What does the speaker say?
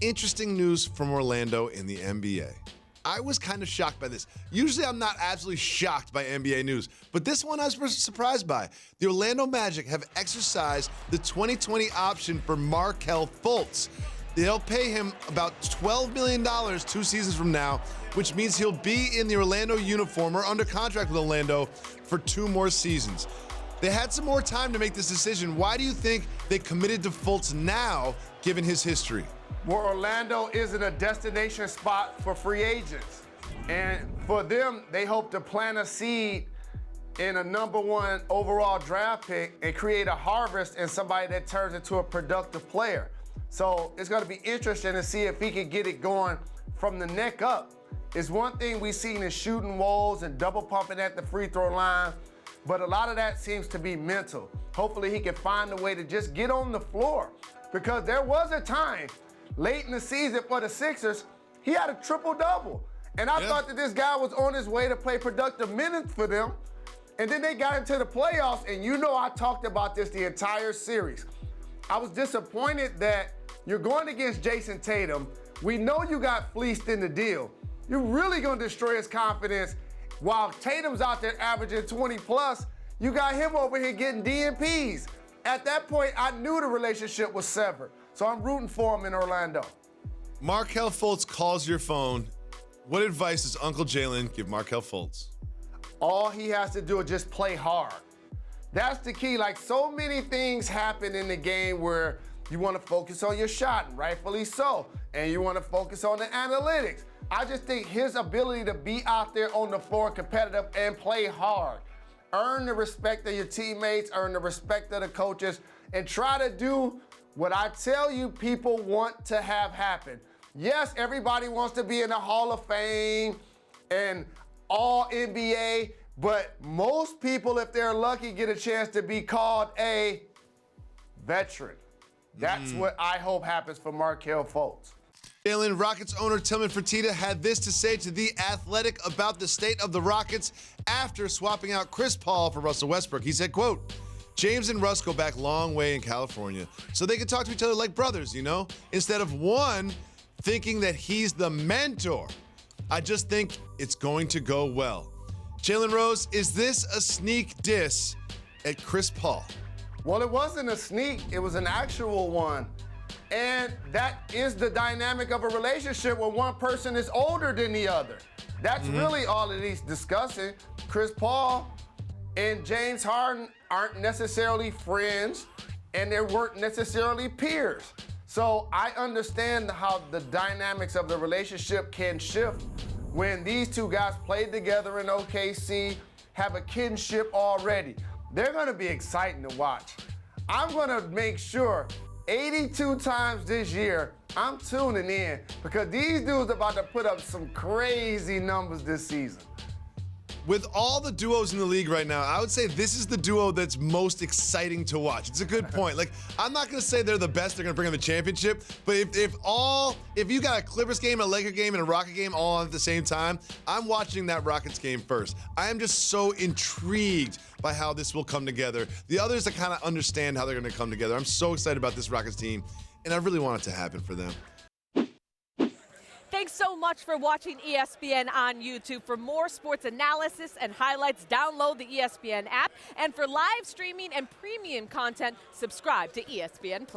interesting news from Orlando in the NBA. I was kind of shocked by this. Usually I'm not absolutely shocked by NBA news, but this one I was surprised by. The Orlando Magic have exercised the 2020 option for Markelle Fultz. They'll pay him about $12 million 2 seasons from now, which means he'll be in the Orlando uniform or under contract with Orlando for 2 more seasons. They had some more time to make this decision. Why do you think they committed to Fultz now, given his history? Well, Orlando isn't a destination spot for free agents. And for them, they hope to plant a seed in a #1 overall draft pick and create a harvest in somebody that turns into a productive player. So it's gonna be interesting to see if he can get it going from the neck up. It's one thing we've seen is shooting walls and double pumping at the free throw line, but a lot of that seems to be mental. Hopefully he can find a way to just get on the floor, because there was a time late in the season for the Sixers, he had a triple-double. And I thought that this guy was on his way to play productive minutes for them. And then they got into the playoffs, and you know I talked about this the entire series. I was disappointed that you're going against Jason Tatum. We know you got fleeced in the deal. You're really gonna destroy his confidence. While Tatum's out there averaging 20 plus, you got him over here getting DNPs. At that point, I knew the relationship was severed. So I'm rooting for him in Orlando. Markelle Fultz calls your phone. What advice does Uncle Jalen give Markelle Fultz? All he has to do is just play hard. That's the key. Like, so many things happen in the game where you want to focus on your shot, and rightfully so, and you want to focus on the analytics. I just think his ability to be out there on the floor competitive and play hard, earn the respect of your teammates, earn the respect of the coaches, and try to do what I tell you people want to have happen. Yes, everybody wants to be in the Hall of Fame and all NBA, but most people, if they're lucky, get a chance to be called a veteran. That's what I hope happens for Markelle Fultz. Jalen, Rockets owner Tilman Fertitta had this to say to The Athletic about the state of the Rockets after swapping out Chris Paul for Russell Westbrook. He said, quote, "James and Russ go back long way in California, so they can talk to each other like brothers, you know, instead of one thinking that he's the mentor. I just think it's going to go well." Jalen Rose, is this a sneak diss at Chris Paul? Well, it wasn't a sneak, it was an actual one. And that is the dynamic of a relationship where one person is older than the other. That's really all that he's discussing. Chris Paul and James Harden aren't necessarily friends, and they weren't necessarily peers. So I understand how the dynamics of the relationship can shift when these two guys played together in OKC, have a kinship already. They're gonna be exciting to watch. I'm gonna make sure 82 times this year, I'm tuning in, because these dudes are about to put up some crazy numbers this season. With all the duos in the league right now, I would say this is the duo that's most exciting to watch. It's a good point. Like, I'm not gonna say they're the best, they're gonna bring them the championship, but if you got a Clippers game, a Laker game, and a Rocket game all on at the same time, I'm watching that Rockets game first. I am just so intrigued by how this will come together. The others, I kind of understand how they're gonna come together. I'm so excited about this Rockets team, and I really want it to happen for them. Thanks so much for watching ESPN on YouTube. For more sports analysis and highlights, download the ESPN app. And for live streaming and premium content, subscribe to ESPN+.